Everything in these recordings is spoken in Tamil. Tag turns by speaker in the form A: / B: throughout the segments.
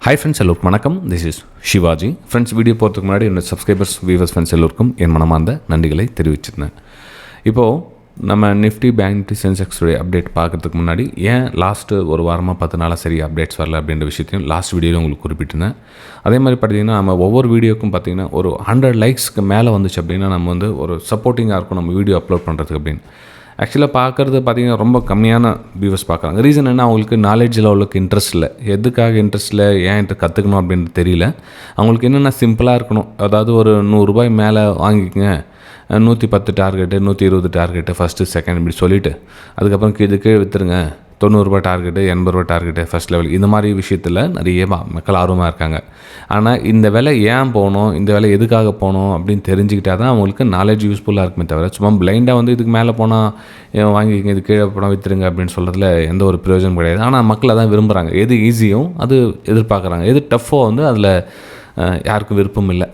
A: ஹாய் ஃப்ரெண்ட்ஸ் எல்லோருக்கும் வணக்கம். This is Shivaji. Friends, video போகிறதுக்கு முன்னாடி என்னோட சப்ஸ்கிரைபர்ஸ் வியூவர்ஸ் ஃப்ரெண்ட்ஸ் எல்லோருக்கும் என் மனமார்ந்த நன்றிகளை தெரிவிச்சிருந்தேன். இப்போது நம்ம நிஃப்டி பேங்க் நிஃப்டி சென்செக்ஸுடைய அப்டேட் பார்க்குறதுக்கு முன்னாடி ஏன் லாஸ்ட்டு ஒரு வாரமாக 10 நாளாக சரி அப்டேட்ஸ் வரல அப்படின்ற விஷயத்தையும் லாஸ்ட் வீடியோவில் உங்களுக்கு குறிப்பிட்டிருந்தேன். அதே மாதிரி பார்த்தீங்கன்னா நம்ம ஒவ்வொரு வீடியோக்கும் பார்த்தீங்கன்னா ஒரு 100 லைக்ஸ்க்கு மேலே வந்துச்சு அப்படின்னா நம்ம வந்து ஒரு சப்போர்ட்டிங்காக இருக்கும் நம்ம வீடியோ அப்லோட் பண்ணுறதுக்கு அப்படின்னு. ஆக்சுவலாக பார்க்குறது பார்த்திங்கன்னா ரொம்ப கம்மியான வியூவர்ஸ் பார்க்குறாங்க. ரீசன் என்ன, அவங்களுக்கு நாலேஜில் அவ்வளோக்கு இன்ட்ரெஸ்ட் இல்லை. எதுக்காக இன்ட்ரெஸ்ட் இல்லை, ஏன் கற்றுக்கணும் அப்படின்னு தெரியல. அவங்களுக்கு என்னென்னா சிம்பிளாக இருக்கணும். அதாவது ஒரு ₹100 மேலே வாங்கிக்கங்க, 110 டார்கெட்டு, 120 டார்கெட்டு ஃபஸ்ட்டு செகண்ட் இப்படி சொல்லிவிட்டு அதுக்கப்புறம் கீழே விற்றுருங்க, ₹90 டார்கெட்டு, ₹80 டார்கெட்டு ஃபஸ்ட் லெவல். இந்த மாதிரி விஷயத்தில் நிறைய மக்கள் ஆர்வமாக இருக்காங்க. ஆனால் இந்த வேலை ஏன் போகணும், இந்த வேலை எதுக்காக போகணும் அப்படின்னு தெரிஞ்சுக்கிட்டால் தான் அவங்களுக்கு நாலேஜ் யூஸ்ஃபுல்லாக இருக்குமே தவிர சும்மா பிளைண்டாக வந்து இதுக்கு மேலே போனால் வாங்கிக்கங்க, இது கீழே போனால் விற்றுருங்க அப்படின்னு சொல்கிறதுல எந்த ஒரு பிரயோஜனம் கிடையாது. ஆனால் மக்கள் அதான் விரும்புகிறாங்க. எது ஈஸியோ அது எதிர்பார்க்குறாங்க. எது டஃப்போ வந்து அதில் யாருக்கும் விருப்பம் இல்லை.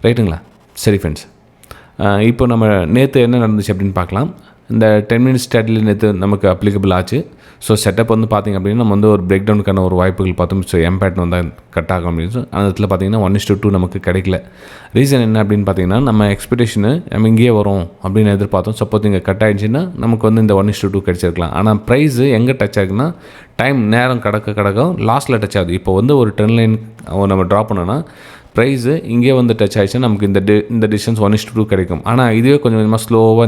A: ரைட்டுங்களா? சரி ஃப்ரெண்ட்ஸ், இப்போ நம்ம நேற்று என்ன நடந்துச்சு அப்படின்னு பார்க்கலாம். இந்த 10 மினிட்ஸ் ஸ்ட்ராட்டஜி நேற்று நமக்கு அப்ளிகபிள் ஆச்சு. ஸோ செட்டப் வந்து பார்த்திங்க அப்படின்னா நம்ம வந்து ஒரு பிரேக் டவுனுக்கான ஒரு வாய்ப்புகள் பார்த்தோம். ஸோ எம்பேட் வந்து கட் ஆகும் அப்படின்னு அந்த இடத்துல பார்த்திங்கன்னா 1:2 நமக்கு கிடைக்கல. ரீசன் என்ன அப்படின்னு பார்த்தீங்கன்னா நம்ம எக்ஸ்பெக்டேஷனு நம்ம இங்கேயே வரும் அப்படின்னு எதிர்பார்த்தோம். சப்போஸ் இங்கே கட் ஆகிடுச்சின்னா நமக்கு வந்து இந்த 1:2 கிடச்சிருக்கலாம். ஆனால் ப்ரைஸு எங்கே டச் ஆகுதுன்னா நேரம் கடக்க லாஸ்ட்டில் டச் ஆகுது. இப்போ வந்து ஒரு ட்ரெண்ட் லைன் நம்ம ட்ரா பண்ணோன்னா ப்ரைஸு இங்கே வந்து டச் ஆகிடுச்சுன்னா நமக்கு இந்த டிஸ்டன்ஸ் 1:2 கிடைக்கும். ஆனால் இதுவே கொஞ்சம் கொஞ்சமாக ஸ்லோவாக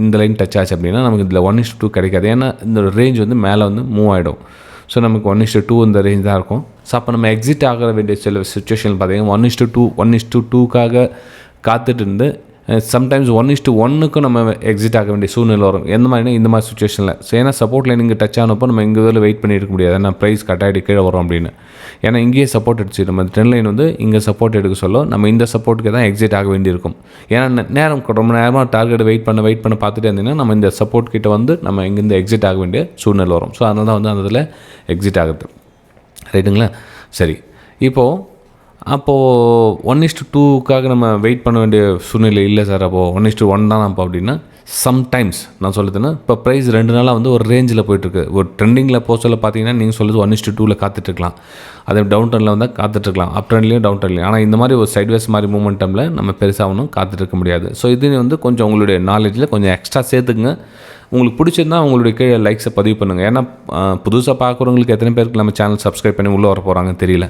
A: இந்த லைன் டச் ஆச்சு அப்படின்னா நமக்கு இதில் 1:2 கிடைக்காது. ஏன்னா இந்த ரேஞ்ச் வந்து மேலே வந்து மூவ் ஆகிடும். ஸோ நமக்கு 1:2 இந்த ரேஞ்ச் தான் இருக்கும். ஸோ அப்போ நம்ம எக்ஸிட் ஆக வேண்டிய சில சுச்சுவேஷன் பார்த்தீங்கன்னா 1:2 காத்துட்டு இருந்து சம்டைம்ஸ் 1:1 நம்ம எக்ஸிட் ஆக வேண்டிய சூழ்நிலை வரும். எந்த மாதிரினா இந்த மாதிரி சுச்சுவேஷனில். ஸோ ஏன்னா சப்போர்ட் லைன் இங்கே டச் ஆனப்போ நம்ம இங்கே இதில் வெயிட் பண்ணியிருக்க முடியாது. ஏன்னா ப்ரைஸ் கட் ஆகிட்டு கீழே வரும் அப்படின்னு. ஏன்னா இங்கேயே சப்போர்ட் எடுத்து நம்ம ட்ரெண்ட் லைன் வந்து இங்கே சப்போர்ட் எடுக்க சொல்ல நம்ம இந்த சப்போர்ட்டுக்கு தான் எக்ஸிட் ஆக வேண்டியிருக்கும். ஏன்னா ரொம்ப நேரமாக டார்கெட் வெயிட் பண்ண பார்த்துட்டே இருந்தீங்கன்னா நம்ம இந்த சப்போர்ட் கிட்ட வந்து நம்ம இங்கேருந்து எக்ஸிட் ஆக வேண்டிய சூழ்நிலை வரும். ஸோ அதனால தான் வந்து அந்த இதில் எக்ஸிட் ஆகுது. ரைட்டுங்களா? சரி, அப்போது 1:2 நம்ம வெயிட் பண்ண வேண்டிய சூழ்நிலை இல்லை சார். அப்போது 1:1 தான் அப்போ அப்படின்னா சம்டைம்ஸ் நான் சொல்லுதுன்னா இப்போ ப்ரைஸ் 2 நாளாக வந்து ஒரு ரேஞ்சில் போய்ட்டுருக்கு. ஒரு ட்ரெண்டிங்கில் சொல்ல பார்த்தீங்கன்னா நீங்கள் சொல்லுது 1:2 காத்துட்ருக்கலாம். அதே டவுன் ட்ரெண்டில் வந்தால் காத்துட்ருக்கலாம், அப் ட்ரெண்ட்லேயும் டவுன் ட்ரெண்ட்லேயும். ஆனால் இந்த மாதிரி ஒரு சைட்வேஸ் மாதிரி மூமெண்டமில் நம்ம பெருசாக ஒன்றும் காத்துட்ருக்க முடியாது. ஸோ இது வந்து கொஞ்சம் உங்களுடைய நாலேஜில் கொஞ்சம் எக்ஸ்ட்ரா சேர்த்துக்குங்க. உங்களுக்கு பிடிச்சிருந்தா உங்களுடைய கீழே லைக்ஸை பதிவு பண்ணுங்கள். ஏன்னா புதுசாக பார்க்குறவங்களுக்கு எத்தனை பேருக்கு நம்ம சேனல் சப்ஸ்கிரைப் பண்ணி உள்ளே வர போகிறாங்கன்னு தெரியல.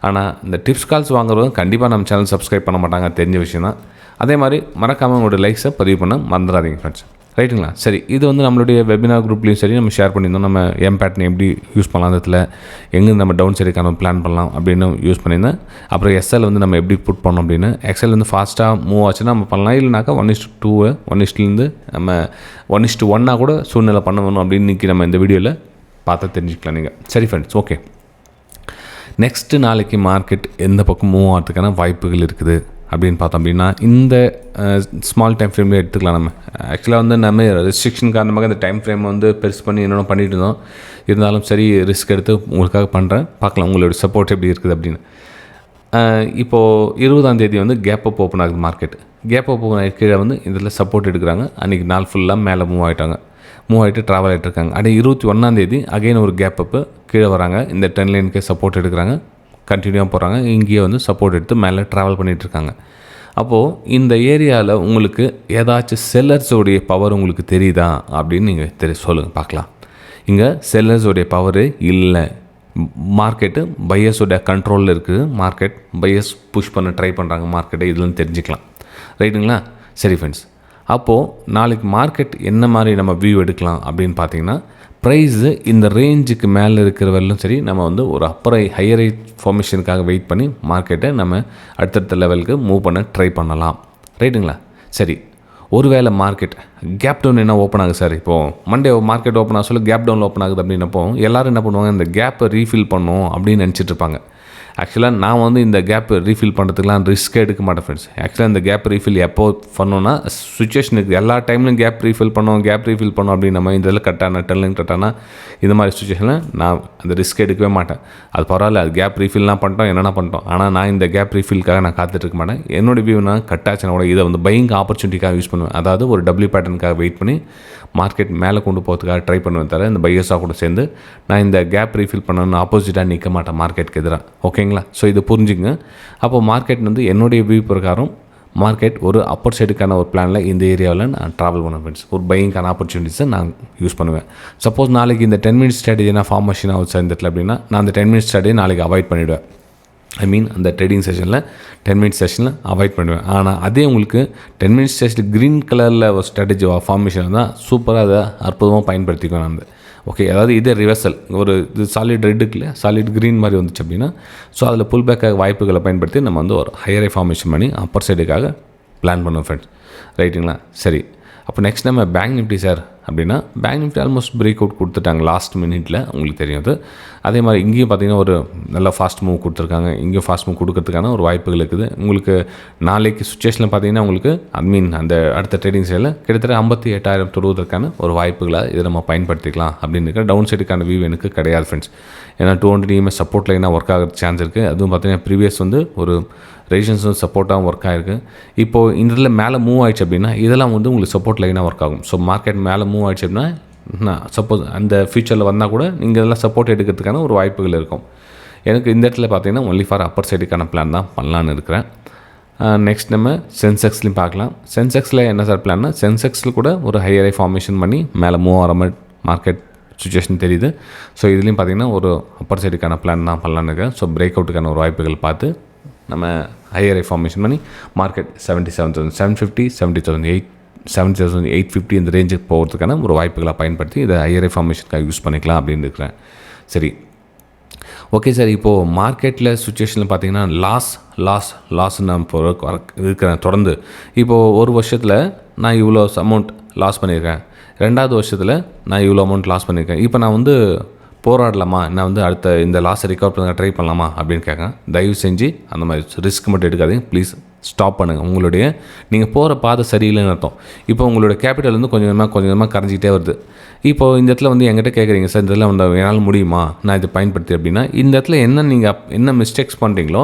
A: ஆனால் இந்த டிப்ஸ் கால்ஸ் வாங்குறவங்க கண்டிப்பாக நம்ம சேனல் சப்ஸ்கிரைப் பண்ண மாட்டாங்க, தெரிஞ்ச விஷயம் தான். அதே மாதிரி மறக்காமல் உங்களுடைய லைக்ஸை பதிவு பண்ண மறந்துடாதீங்க ஃப்ரெண்ட்ஸ். ரைட்டுங்களா? சரி, இது வந்து நம்மளுடைய வெபினார் குரூப்லேயும் சரி நம்ம ஷேர் பண்ணியிருந்தோம். நம்ம எம்பேட்னு எப்படி யூஸ் பண்ணலாம், அந்த இடத்துல எங்கே நம்ம டவுன் சைடுக்கான பிளான் பண்ணலாம் அப்படின்னு யூஸ் பண்ணியிருந்தேன். அப்புறம் எஸ்எல் வந்து நம்ம எப்படி புட் பண்ணோம் அப்படின்னு. எக்ஸல் வந்து ஃபாஸ்ட்டாக மூவ் ஆச்சுன்னா நம்ம பண்ணலாம். இல்லைனாக்கா 1:2 1:1 நம்ம 1:1 கூட சூழ்நிலை பண்ணணும் அப்படின்னு இன்றைக்கி நம்ம இந்த வீடியோவில் பார்த்து தெரிஞ்சுக்கலாம் நீங்கள். சரி ஃப்ரெண்ட்ஸ், ஓகே. நெக்ஸ்ட்டு நாளைக்கு மார்க்கெட் எந்த பக்கம் மூவ் ஆகிறதுக்கான வாய்ப்புகள் இருக்குது அப்படின்னு பார்த்தோம் அப்படின்னா இந்த ஸ்மால் டைம் ஃப்ரேமில் எடுத்துக்கலாம். நம்ம ஆக்சுவலாக வந்து நம்ம ரெஸ்ட்ரிக்ஷன் காரணமாக இந்த டைம் ஃப்ரேம் வந்து பெருசு பண்ணி என்னென்ன பண்ணிட்டு இருந்தோம். இருந்தாலும் சரி, ரிஸ்க் எடுத்து உங்களுக்காக பண்ணுறேன். பார்க்கலாம் உங்களோட சப்போர்ட் எப்படி இருக்குது அப்படின்னு. இப்போது 20ஆம் தேதி வந்து கேப் அப் ஓப்பன் ஆகுது மார்க்கெட். கேப் அப் ஓப்பன் ஆகி கீழே வந்து இதில் சப்போர்ட் எடுக்கிறாங்க. அன்றைக்கி நாள் ஃபுல்லாக மேலே மூவ் ஆகிட்டு ட்ராவல் ஆகிட்டுருக்காங்க. அப்படியே 21ஆம் தேதி அகைன் ஒரு கேப் அப்பு கீழே வராங்க. இந்த 10 லைனுக்கே சப்போர்ட் எடுக்கிறாங்க, கண்டினியூவாக போகிறாங்க. இங்கேயே வந்து சப்போர்ட் எடுத்து மேலே ட்ராவல் பண்ணிகிட்ருக்காங்க. அப்போது இந்த ஏரியாவில் உங்களுக்கு ஏதாச்சும் செல்லர்ஸோடைய பவர் உங்களுக்கு தெரியுதா அப்படின்னு நீங்கள் சொல்லுங்கள் பார்க்கலாம். இங்கே செல்லர்ஸோடைய பவரு இல்லை. மார்க்கெட்டு பையர்ஸோடைய கண்ட்ரோலில் இருக்குது. மார்க்கெட் பையர்ஸ் புஷ் பண்ண ட்ரை பண்ணுறாங்க மார்க்கெட்டை, இதுலன்னு தெரிஞ்சுக்கலாம். ரைட்டுங்களா? சரி ஃப்ரெண்ட்ஸ், அப்போது நாளைக்கு மார்க்கெட் என்ன மாதிரி நம்ம வியூ எடுக்கலாம் அப்படின்னு பார்த்தீங்கன்னா ப்ரைஸு இந்த ரேஞ்சுக்கு மேலே இருக்கிற வரலும் சரி நம்ம வந்து ஒரு ஹையர் ஃபார்மேஷனுக்காக வெயிட் பண்ணி மார்க்கெட்டை நம்ம அடுத்தடுத்த லெவலுக்கு மூவ் பண்ண ட்ரை பண்ணலாம். ரைட்டுங்களா? சரி, ஒருவேளை மார்க்கெட் கேப் டவுன் என்ன ஓப்பன் ஆகுது சார். இப்போது மண்டே மார்க்கெட் ஓப்பன் ஆக சொல்ல கேப் டவுனில் ஓப்பன் ஆகுது அப்படின்னப்போ எல்லோரும் என்ன பண்ணுவாங்க, இந்த கேப்பை ரீஃபில் பண்ணணும் அப்படின்னு நினச்சிட்ருப்பாங்க. ஆக்சுவலாக நான் வந்து இந்த கேப் ரீஃபில் பண்ணுறதுக்குலாம் ரிஸ்க்கே எடுக்க மாட்டேன் ஃப்ரெண்ட்ஸ். ஆக்சுவலாக இந்த கேப் ரீஃபில் எப்போ பண்ணோன்னா சுச்சுவேஷனுக்கு எல்லா டைம்லையும் கேப் ரீஃபில் பண்ணோம் அப்படின்னு நம்ம இந்த இதில் கட்டானா இந்த மாதிரி சுச்சுவேஷனில் நான் அந்த ரிஸ்க் எடுக்கவே மாட்டேன். அது பரவாயில்ல, அது கேப் ரீஃபில்லாம் பண்ணிட்டோம், என்னென்ன பண்ணிட்டோம். ஆனால் நான் இந்த கேப் ரீஃபில்காக நான் காத்துட்ருக்க மாட்டேன். என்னோடய வியூ நான் கட்டாச்சுன்னா கூட இதை வந்து பையிங் ஆப்பர்ச்சுனிட்டிக்காக யூஸ் பண்ணுவேன். அதாவது ஒரு டபிள்யூ பேட்டர்னுக்காக வெயிட் பண்ணி மார்க்கெட் மேலே கொண்டு போகிறதுக்காக ட்ரை பண்ணுவேன் தவிர இந்த பையர்ஸாக கூட சேர்ந்து நான் இந்த கேப் ரீஃபில் பண்ணணும்னு ஆப்போசிட்டாக நிற்க மாட்டேன் மார்க்கெட்டுக்கு எதிராக. ஓகேங்களா? ஸோ இது புரிஞ்சுங்க. அப்போது மார்க்கெட் வந்து என்னுடைய வியூ பிரகாரம் மார்க்கெட் ஒரு அப்பர் சைடுக்கான ஒரு பிளானில் இந்த ஏரியாவில் நான் ட்ராவல் பண்ணுவேன் ஃப்ரெண்ட்ஸ். ஒரு பையிங்கான ஆப்பர்ச்சுனிட்டிஸை நான் யூஸ் பண்ணுவேன். சப்போஸ் நாளைக்கு இந்த 10 மினிட்ஸ் ஸ்ட்ராட்டஜி நான் ஃபார்மேஷன் ஆகுது சார் இந்த இடத்துல அப்படின்னா நான் அந்த 10 மினிட்ஸ் ஸ்ட்ராட்டஜி நாளைக்கு அவாய்ட் பண்ணிவிடுவேன். ஐ மீன் அந்த ட்ரேடிங் செஷனில் 10 மினிட்ஸ் செஷனில் அவாய்ட் பண்ணுவேன். ஆனால் அதே உங்களுக்கு 10 மினிட்ஸ் செஷனில் க்ரீன் கலரில் ஒரு ஸ்ட்ராட்டஜி ஃபார்மேஷன் தான் சூப்பராக அதை அற்புதமாக பயன்படுத்திக்குவேன் நான். ஓகே, அதாவது இதே ரிவர்சல் ஒரு இது சாலிட் ரெட்டுக்கு இல்லை சாலிட் க்ரீன் மாதிரி வந்துச்சு அப்படின்னா ஸோ அதில் புல் பேக்காக வாய்ப்புகளை பயன்படுத்தி நம்ம வந்து ஒரு ஹையரை ஃபார்மேஷன் பண்ணி அப்பர் சைடுக்காக பிளான் பண்ணுவோம் ஃப்ரெண்ட்ஸ். ரைட்டுங்களா? சரி, அப்போ நெக்ஸ்ட் நம்ம பேங்க் நிஃப்டி சார் அப்படின்னா bank Nifty almost break out கொடுத்துட்டாங்க லாஸ்ட் மினிட்ல, உங்களுக்கு தெரியும் அது. அதே மாதிரி இங்கேயும் பார்த்தீங்கன்னா ஒரு நல்ல ஃபாஸ்ட் மூவ் கொடுத்துருக்காங்க. இங்கேயும் ஃபாஸ்ட் மூவ் கொடுக்கறதுக்கான ஒரு வாய்ப்புகள் இருக்குது. உங்களுக்கு நாளைக்கு சுச்சுவேஷனில் பார்த்தீங்கன்னா உங்களுக்கு அந்த அடுத்த ட்ரேடிங் சைடில் கிட்டத்தட்ட 58,000 தொடுவதற்கான ஒரு வாய்ப்புகளை இதை நம்ம பயன்படுத்திக்கலாம் அப்படின்னு இருக்கிற டவுன் சைடுக்கான வியூ எனக்கு கிடையாது ஃப்ரெண்ட்ஸ். ஏன்னா 200 EMS சப்போர்ட் லைனாக ஒர்க் ஆகிற சான்ஸ் இருக்குது. அதுவும் பார்த்தீங்கன்னா ப்ரீவியஸ் வந்து ஒரு ரெசிஸ்டன்ஸும் சப்போர்ட்டாகவும் ஒர்க் ஆகிருக்கு. இப்போது இந்த இதில் மேலே மூவ் ஆயிடுச்சு அப்படின்னா இதெல்லாம் வந்து உங்களுக்கு சப்போர்ட் லைனாக ஒர்க் ஆகும். ஸோ மார்க்கெட் மேலே மூவ் ஆயிடுச்சு அப்படின்னா சப்போஸ் அந்த ஃபியூச்சரில் வந்தால் கூட நீங்கள் இதெல்லாம் சப்போர்ட் எடுக்கிறதுக்கான ஒரு வாய்ப்புகள் இருக்கும். எனக்கு இந்த இடத்துல பார்த்தீங்கன்னா ஒன்லி ஃபார் அப்பர் சைடுக்கான பிளான் தான் பண்ணலான்னு இருக்கிறேன். நெக்ஸ்ட் நம்ம சென்செக்ஸ்லையும் பார்க்கலாம். சென்செக்ஸில் என்ன சார் பிளான்னா சென்செக்ஸில் கூட ஒரு ஹையரை ஃபார்மேஷன் பண்ணி மேலே மூவ் ஆகிற மாதிரி மார்க்கெட் சுச்சுவேஷன் தெரியுது. ஸோ இதுலேயும் பார்த்தீங்கன்னா ஒரு அப்பர் சைடுக்கான பிளான் தான் பண்ணலான்னு இருக்கேன். ஸோ பிரேக் அவுட்டுக்கான ஒரு வாய்ப்புகள் பார்த்து நம்ம ஹையரை ஃபார்மேஷன் பண்ணி மார்க்கெட் 77,750 70,850 இந்த ரேஞ்சுக்கு போகிறதுக்கான ஒரு வாய்ப்புகளை பயன்படுத்தி இதை ஹையரை ஃபார்மேஷனுக்காக யூஸ் பண்ணிக்கலாம் அப்படின்னு இருக்கிறேன். சரி, ஓகே சார். இப்போது மார்க்கெட்டில் சுச்சுவேஷனில் பார்த்தீங்கன்னா லாஸ் நான் இப்போ இருக்கிறேன் தொடர்ந்து. இப்போது ஒரு வருஷத்தில் நான் இவ்வளோ அமௌண்ட் லாஸ் பண்ணியிருக்கேன், 2வது வருஷத்தில் நான் இவ்வளோ அமௌண்ட் லாஸ் பண்ணியிருக்கேன். இப்போ நான் வந்து போராடலாமா, நான் வந்து அடுத்த இந்த லாஸை ரிகவர் பண்ண ட்ரை பண்ணலாமா அப்படின்னு கேட்குறேன். தயவு செஞ்சு அந்த மாதிரி ரிஸ்க் மட்டும் எடுக்காதீங்க ப்ளீஸ். ஸ்டாப் பண்ணுங்கள். உங்களுடைய நீங்கள் போகிற பாதை சரியில்லைன்னு அர்த்தம். இப்போ உங்களுடைய கேபிட்டல் வந்து கொஞ்சம் கொஞ்சமாக கரைஞ்சிக்கிட்டே வருது. இப்போது இந்த இடத்துல வந்து என்கிட்ட கேட்குறீங்க சார் இந்த இடத்துல வந்து என்னால் முடியுமா நான் இதை பயன்படுத்தி அப்படின்னா இந்த இடத்துல என்ன மிஸ்டேக்ஸ் பண்ணுறீங்களோ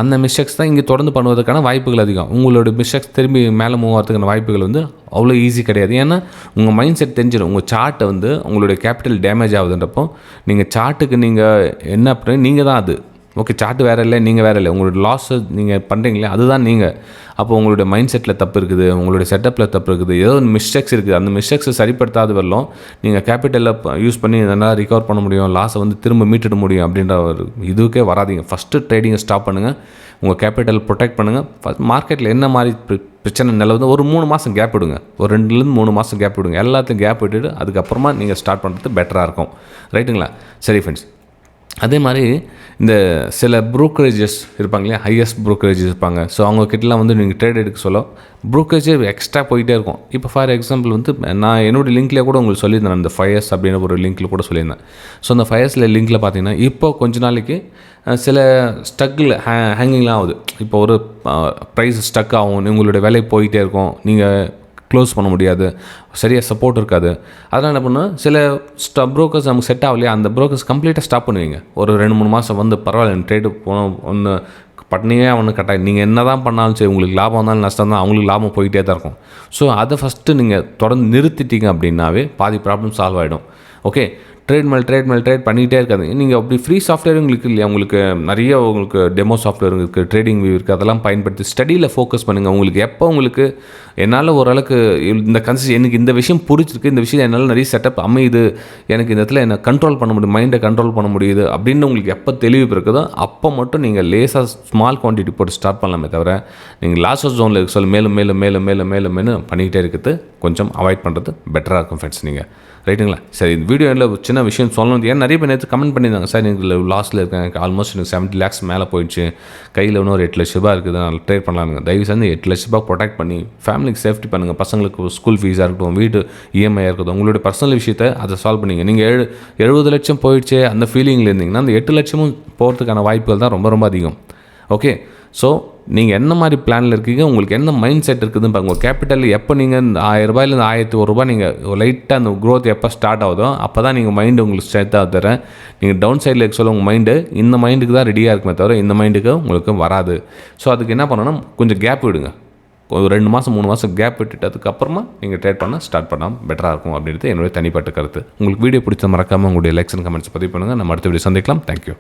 A: அந்த மிஸ்டேக்ஸ் தான் இங்கே தொடர்ந்து பண்ணுவதற்கான வாய்ப்புகள் அதிகம். உங்களோட மிஸ்டேக்ஸ் திரும்பி மேலே மூவ் ஆகிறதுக்கான வாய்ப்புகள் வந்து அவ்வளோ ஈஸி கிடையாது. ஏன்னா உங்கள் மைண்ட் செட் தெரிஞ்சிடும். உங்கள் சார்ட்டை வந்து உங்களுடைய கேபிட்டல் டேமேஜ் ஆகுதுன்றப்போ நீங்கள் சார்ட்டுக்கு நீங்கள் என்ன பண்ணி நீங்கள் தான் அது. ஓகே, சார்ட்டு வேறு இல்லை, நீங்கள் வேறு இல்லை. உங்களோட லாஸை நீங்கள் பண்ணுறீங்களே அதுதான் நீங்கள். அப்போ உங்களுடைய மைண்ட் செட்டில் தப்பு இருக்குது, உங்களுடைய செட்டப்பில் தப்பு இருக்குது, ஏதோ ஒரு மிஸ்டேக்ஸ் இருக்குது. அந்த மிஸ்டேக்ஸை சரிப்படுத்தாத வரலும் நீங்கள் கேபிட்டலில் யூஸ் பண்ணி என்னால் ரிகவர் பண்ண முடியும், லாஸை வந்து திரும்ப மீட்டிட முடியும் அப்படின்ற ஒரு இதுக்கே வராதிங்க. ஃபஸ்ட்டு ட்ரேடிங்கை ஸ்டாப் பண்ணுங்கள், உங்கள் கேபிட்டல் ப்ரொடெக்ட் பண்ணுங்கள். ஃபஸ்ட் மார்க்கெட்டில் என்ன மாதிரி பிரச்சனை நிலவுது ஒரு 3 மாதம் கேப் விடுங்க, ஒரு 2லேருந்து 3 மாதம் கேப் விடுங்க. எல்லாத்தையும் கேப் விட்டுட்டு அதுக்கப்புறமா நீங்கள் ஸ்டார்ட் பண்ணுறது பெட்டராக இருக்கும். ரைட்டுங்களா? சரி ஃப்ரெண்ட்ஸ், அதே மாதிரி இந்த சில ப்ரோக்கரேஜஸ் இருப்பாங்க இல்லையா, ஹையஸ்ட் ப்ரோக்கரேஜஸ் இருப்பாங்க. ஸோ அவங்கக்கிட்டலாம் வந்து நீங்கள் ட்ரேட் எடுக்க சொல்ல ப்ரோக்கரேஜே எக்ஸ்ட்ரா போயிட்டே இருக்கும். இப்போ ஃபார் எக்ஸாம்பிள் வந்து நான் என்னோடய லிங்க்லேயே கூட உங்களுக்கு சொல்லியிருந்தேன், அந்த ஃபயர்ஸ் அப்படின்னு ஒரு லிங்க்கில் கூட சொல்லியிருந்தேன். ஸோ அந்த ஃபயர்ஸில் லிங்க்கில் பார்த்தீங்கன்னா இப்போ கொஞ்ச நாளைக்கு சில ஸ்டக்கில் ஹேங்கிங்லாம் ஆகுது. இப்போ ஒரு ப்ரைஸ் ஸ்டக் ஆகும், உங்களுடைய விலை போயிட்டே இருக்கும், நீங்கள் க்ளோஸ் பண்ண முடியாது, சரியாக சப்போர்ட் இருக்காது. அதெல்லாம் என்ன பண்ணுவோம், சில ப்ரோக்கர்ஸ் நமக்கு செட் ஆகலையா அந்த ப்ரோக்கர்ஸ் கம்ப்ளீட்டாக ஸ்டாப் பண்ணுவீங்க. ஒரு 2-3 மாதம் வந்து பரவாயில்ல ட்ரேடு போனோம் ஒன்று பட்னியே ஒன்று கட்டாயம் நீங்கள் என்ன தான் பண்ணாலும் சரி உங்களுக்கு லாபம் வந்தாலும் நஷ்டம் தான் அவங்களுக்கு லாபம் போயிட்டே தான் இருக்கும். ஸோ அதை ஃபஸ்ட்டு நீங்கள் தொடர்ந்து நிறுத்திட்டீங்க அப்படின்னாவே பாதி ப்ராப்ளம் சால்வ் ஆகிடும். ஓகே, ட்ரேட் பண்ணிகிட்டே இருக்காது. நீங்கள் அப்படி ஃப்ரீ சாஃப்ட்வேர் உங்களுக்கு இல்லையா, உங்களுக்கு நிறைய உங்களுக்கு டெமோ சாஃப்ட்வேர் இருக்குது, ட்ரேடிங் வியூ இருக்குது, அதெல்லாம் பயன்படுத்தி ஸ்டடியில் ஃபோக்கஸ் பண்ணுங்கள். உங்களுக்கு எப்போ உங்களுக்கு என்னால் ஓரளவுக்கு இந்த எனக்கு இந்த விஷயம் பிடிச்சிருக்கு, இந்த விஷயம் என்னால் நிறைய செட்டப் அமையுது, எனக்கு இந்த இடத்துல என்ன கண்ட்ரோல் பண்ண முடியும், மைண்டை கண்ட்ரோல் பண்ண முடியுது அப்படின்னு உங்களுக்கு எப்போ தெளிவு இருக்குதோ அப்போ மட்டும் நீங்கள் லேசாக ஸ்மால் குவான்டிட்டி போட்டு ஸ்டார்ட் பண்ணலாமே தவிர நீங்கள் லாஸஸ் ஜோனில் இருக்க சொல்ல மேலும் பண்ணிக்கிட்டே இருக்கிறது கொஞ்சம் அவாய்ட் பண்ணுறது பெட்டராக இருக்கும் ஃப்ரெண்ட்ஸ். நீங்கள் ரைட்டுங்களா? சரி, இந்த வீடியோவில் சின்ன விஷயம் சொல்லணும். ஏன் நிறைய பேர் நேற்று கமெண்ட் பண்ணியிருந்தாங்க, சார் எனக்கு லாஸில் இருக்கேன், எனக்கு ஆல்மோஸ்ட் எனக்கு 70 lakhs மேலே போயிடுச்சு, கையில் இன்னும் ஒரு 8 லட்ச ரூபா இருக்குது, நான் ட்ரேட் பண்ணலானுங்க. தயவு செஞ்சு 8 லட்ச ரூபா ப்ரொடெக்ட் பண்ணி ஃபேமிலிக்கு சேஃப்டி பண்ணுங்கள். பசங்களுக்கு ஸ்கூல் ஃபீஸாக இருக்கட்டும், வீட்டு இஎம்ஐயாக இருக்கட்டும், உங்களுடைய பர்சனல் விஷயத்தை அதை சால்வ் பண்ணிங்க. நீங்கள் 70 லட்சம் போயிடுச்சு அந்த ஃபீலிங்கில் இருந்தீங்கன்னா அந்த 8 லட்சமும் போகிறதுக்கான வாய்ப்புகள் தான் ரொம்ப அதிகம். ஓகே, ஸோ நீங்கள் என்ன மாதிரி பிளானில் இருக்கீங்க, உங்களுக்கு என்ன மைண்ட் செட் இருக்குதுன்னு பாருங்கள். உங்கள் கேபிட்டல் எப்போ நீங்கள் 1000 ரூபாயிலேருந்து 1001 ரூபா நீங்கள் லைட்டாக அந்த க்ரோத் எப்போ ஸ்டார்ட் ஆகுதோ அப்போ தான் நீங்கள் மைண்டு உங்களுக்கு ஸ்ட்ரென்த்தாக தர. நீங்கள் டவுன் சைடில் இருக்க சொல்ல உங்கள் மைண்டு இந்த மைண்டுக்கு தான் ரெடியாக இருக்குமே தவிர இந்த மைண்டுக்கு உங்களுக்கு வராது. ஸோ அதுக்கு என்ன பண்ணணும், கொஞ்சம் கேப் விடுங்க. ஒரு 2 மாதம் 3 மாதம் கேப் விட்டுட்டு அதுக்கப்புறமா நீங்கள் ட்ரேட் பண்ண ஸ்டார்ட் பண்ணால் பெட்டராக இருக்கும் அப்படின்றது என்னுடைய தனிப்பட்ட கருத்து. உங்களுக்கு வீடியோ பிடிச்ச மறக்காமல் உங்களுடைய லைக்ஸ் அண்ட் கமெண்ட்ஸ் பதிவு பண்ணுங்கள். நம்ம அடுத்த வீடியோ சந்திக்கலாம். தேங்க்யூ.